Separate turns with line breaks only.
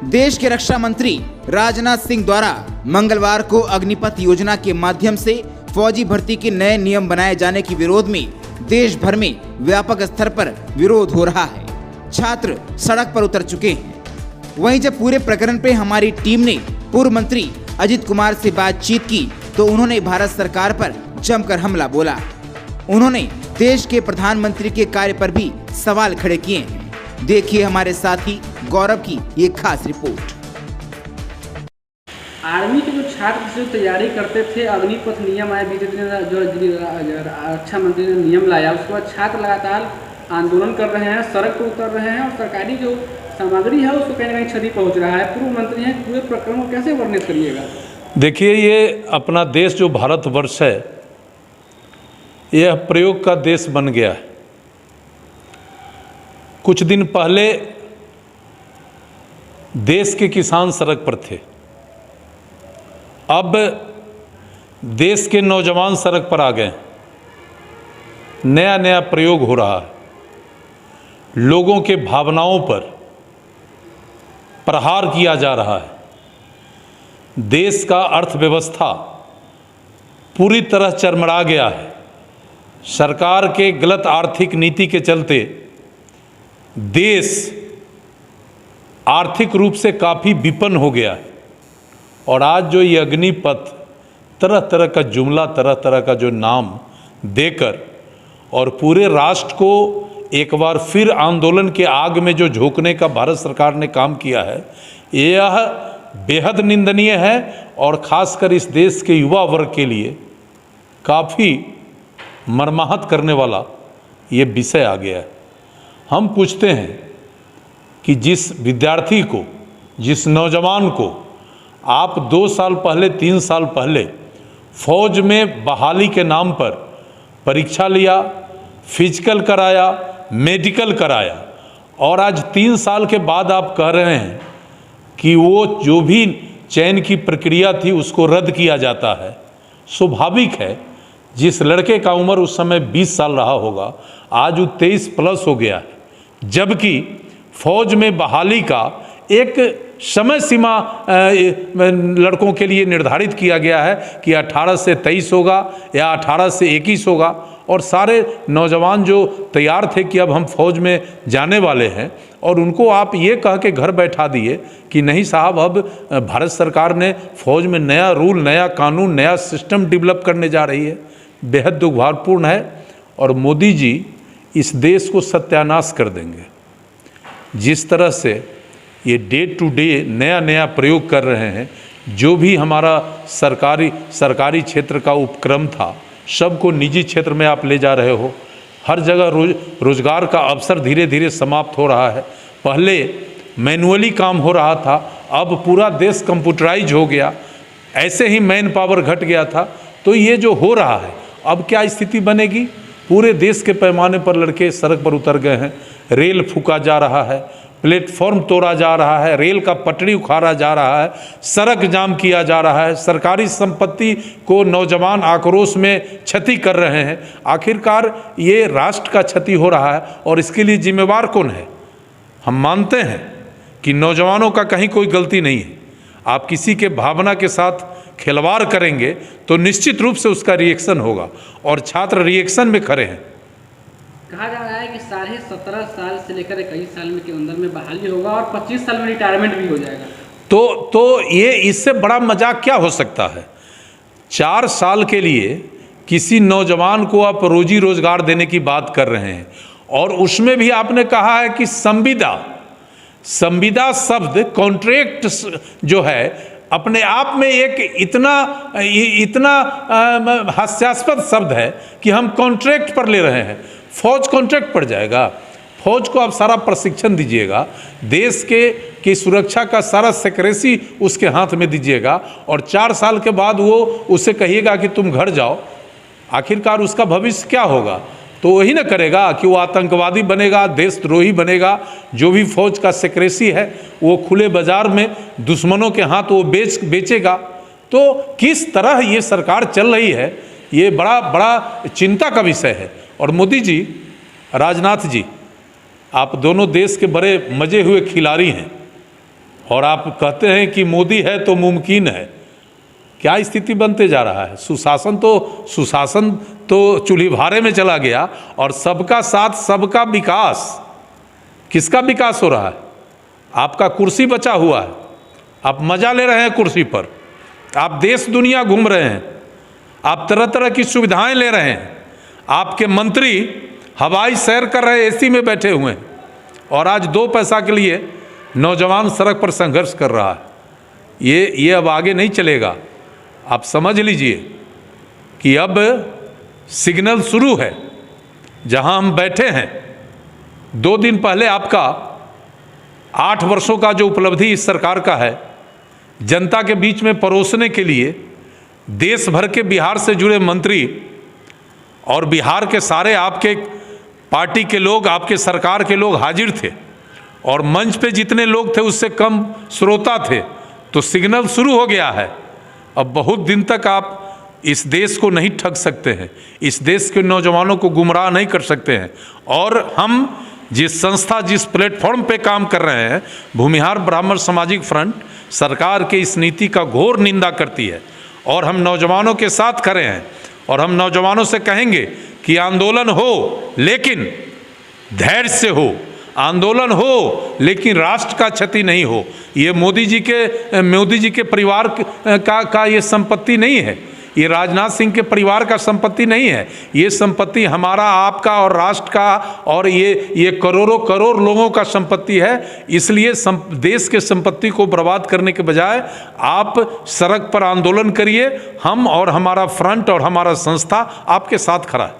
देश के रक्षा मंत्री राजनाथ सिंह द्वारा मंगलवार को अग्निपथ योजना के माध्यम से फौजी भर्ती के नए नियम बनाए जाने के विरोध में देश भर में व्यापक स्तर पर विरोध हो रहा है। छात्र सड़क पर उतर चुके हैं। वहीं जब पूरे प्रकरण पे हमारी टीम ने पूर्व मंत्री अजित कुमार से बातचीत की तो उन्होंने भारत सरकार पर जमकर हमला बोला। उन्होंने देश के प्रधानमंत्री के कार्य पर भी सवाल खड़े किए हैं। देखिए हमारे साथी गौरव की ये खास रिपोर्ट।
आर्मी के जो छात्र जो तैयारी करते थे, अग्निपथ नियम आए बीते दिन जो रक्षा मंत्री ने नियम लाया, उसके बाद छात्र लगातार आंदोलन कर रहे हैं, सड़क पर उतर रहे हैं और सरकारी जो सामग्री है उसको कहीं ना कहीं क्षति पहुंच रहा है। पूर्व मंत्री हैं, पूरे प्रकरण को कैसे वर्णित करिएगा?
देखिए, ये अपना देश जो भारतवर्ष है, यह प्रयोग का देश बन गया है। कुछ दिन पहले देश के किसान सड़क पर थे, अब देश के नौजवान सड़क पर आ गए। नया नया प्रयोग हो रहा है, लोगों के भावनाओं पर प्रहार किया जा रहा है। देश का अर्थव्यवस्था पूरी तरह चरमरा गया है। सरकार के गलत आर्थिक नीति के चलते देश आर्थिक रूप से काफ़ी विपन्न हो गया है। और आज जो ये अग्निपथ तरह तरह का जुमला, तरह तरह का जो नाम देकर और पूरे राष्ट्र को एक बार फिर आंदोलन के आग में जो झोंकने का भारत सरकार ने काम किया है, यह बेहद निंदनीय है। और ख़ासकर इस देश के युवा वर्ग के लिए काफ़ी मर्माहत करने वाला ये विषय आ गया है। हम पूछते हैं कि जिस विद्यार्थी को, जिस नौजवान को आप 2 साल पहले, 3 साल पहले फौज में बहाली के नाम पर परीक्षा लिया, फिजिकल कराया, मेडिकल कराया, और आज 3 साल के बाद आप कह रहे हैं कि वो जो भी चयन की प्रक्रिया थी उसको रद्द किया जाता है। स्वाभाविक है, जिस लड़के का उम्र उस समय 20 साल रहा होगा, आज वो 23 प्लस हो गया है। जबकि फौज में बहाली का एक समय सीमा लड़कों के लिए निर्धारित किया गया है कि 18 से 23 होगा या 18 से 21 होगा। और सारे नौजवान जो तैयार थे कि अब हम फौज में जाने वाले हैं, और उनको आप ये कह के घर बैठा दिए कि नहीं साहब, अब भारत सरकार ने फौज में नया रूल, नया कानून, नया सिस्टम डेवलप करने जा रही है। बेहद दुर्भाग्यपूर्ण है। और मोदी जी इस देश को सत्यानाश कर देंगे। जिस तरह से ये डे टू डे नया नया प्रयोग कर रहे हैं, जो भी हमारा सरकारी क्षेत्र का उपक्रम था, सबको निजी क्षेत्र में आप ले जा रहे हो। हर जगह रोजगार का अवसर धीरे धीरे समाप्त हो रहा है। पहले मैनुअली काम हो रहा था, अब पूरा देश कंप्यूटराइज हो गया। ऐसे ही मैन पावर घट गया था। तो ये जो हो रहा है, अब क्या स्थिति बनेगी? पूरे देश के पैमाने पर लड़के सड़क पर उतर गए हैं। रेल फूका जा रहा है, प्लेटफॉर्म तोड़ा जा रहा है, रेल का पटरी उखाड़ा जा रहा है, सड़क जाम किया जा रहा है, सरकारी संपत्ति को नौजवान आक्रोश में क्षति कर रहे हैं। आखिरकार ये राष्ट्र का क्षति हो रहा है, और इसके लिए जिम्मेवार कौन है? हम मानते हैं कि नौजवानों का कहीं कोई गलती नहीं है। आप किसी के भावना के साथ खिलवाड़ करेंगे तो निश्चित रूप से उसका रिएक्शन होगा, और छात्र रिएक्शन में खड़े हैं।
कहा जा रहा है कि 17.5 साल से लेकर 21 साल में के अंदर में बहाली होगा और 25 साल में रिटायरमेंट भी हो जाएगा।
तो ये इससे बड़ा मजाक क्या हो सकता है? 4 साल के लिए किसी नौजवान को आप रोजी रोजगार देने की बात कर रहे हैं, और उसमें भी आपने कहा है कि संविदा शब्द, कॉन्ट्रैक्ट जो है, अपने आप में एक इतना हास्यास्पद शब्द है कि हम कॉन्ट्रैक्ट पर ले रहे हैं। फौज कॉन्ट्रैक्ट पर जाएगा? फौज को आप सारा प्रशिक्षण दीजिएगा, देश की सुरक्षा का सारा सेक्रेसी उसके हाथ में दीजिएगा, और 4 साल के बाद वो उससे कहिएगा कि तुम घर जाओ। आखिरकार उसका भविष्य क्या होगा? तो वही ना करेगा कि वो आतंकवादी बनेगा, देशद्रोही बनेगा। जो भी फौज का सेक्रेसी है वो खुले बाजार में दुश्मनों के हाथ वो बेचेगा। तो किस तरह ये सरकार चल रही है, ये बड़ा चिंता का विषय है। और मोदी जी, राजनाथ जी, आप दोनों देश के बड़े मजे हुए खिलाड़ी हैं, और आप कहते हैं कि मोदी है तो मुमकिन है। क्या स्थिति बनते जा रहा है? सुशासन तो चूल्हीभारे में चला गया और सबका साथ सबका विकास। किसका विकास हो रहा है? आपका कुर्सी बचा हुआ है, आप मजा ले रहे हैं कुर्सी पर, आप देश दुनिया घूम रहे हैं, आप तरह तरह की सुविधाएं ले रहे हैं, आपके मंत्री हवाई सैर कर रहे, एसी में बैठे हुए हैं, और आज 2 पैसा के लिए नौजवान सड़क पर संघर्ष कर रहा है। ये अब आगे नहीं चलेगा। आप समझ लीजिए कि अब सिग्नल शुरू है। जहां हम बैठे हैं, 2 दिन पहले आपका 8 वर्षों का जो उपलब्धि इस सरकार का है, जनता के बीच में परोसने के लिए देश भर के बिहार से जुड़े मंत्री और बिहार के सारे आपके पार्टी के लोग, आपके सरकार के लोग हाजिर थे, और मंच पे जितने लोग थे उससे कम श्रोता थे। तो सिग्नल शुरू हो गया है। अब बहुत दिन तक आप इस देश को नहीं ठग सकते हैं, इस देश के नौजवानों को गुमराह नहीं कर सकते हैं। और हम जिस संस्था, जिस प्लेटफॉर्म पे काम कर रहे हैं, भूमिहार ब्राह्मण सामाजिक फ्रंट, सरकार के इस नीति का घोर निंदा करती है और हम नौजवानों के साथ खड़े हैं। और हम नौजवानों से कहेंगे कि आंदोलन हो लेकिन धैर्य से हो, आंदोलन हो लेकिन राष्ट्र का क्षति नहीं हो। ये मोदी जी के परिवार का ये संपत्ति नहीं है, ये राजनाथ सिंह के परिवार का संपत्ति नहीं है। ये संपत्ति हमारा, आपका और राष्ट्र का, और ये करोड़ों करोड़ लोगों का संपत्ति है। इसलिए देश के संपत्ति को बर्बाद करने के बजाय आप सड़क पर आंदोलन करिए। हम और हमारा फ्रंट और हमारा संस्था आपके साथ खड़ा है।